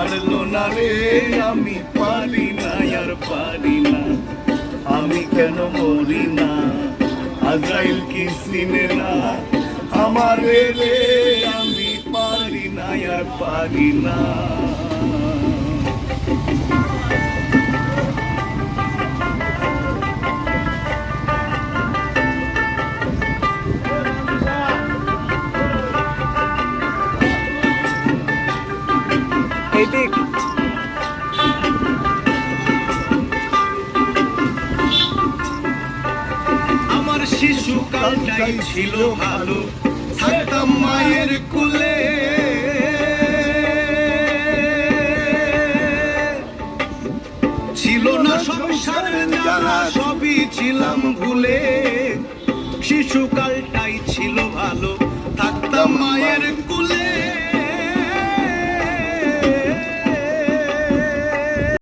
ছাড়লো না রে, আমি পারি না আর পারি না, আমি কেন মরি না, আজরাইল কি চিনে না আমারে রে, আমি পারি না আর পারি না। আমার শিশুকালটাই ছিল ভালো, থাকতাম মায়ের কোলে, ছিল না সংসারের জ্বালা, সবই ছিলাম ভুলে। শিশুকালটাই ছিল ভালো, থাকতাম মায়ের কোলে।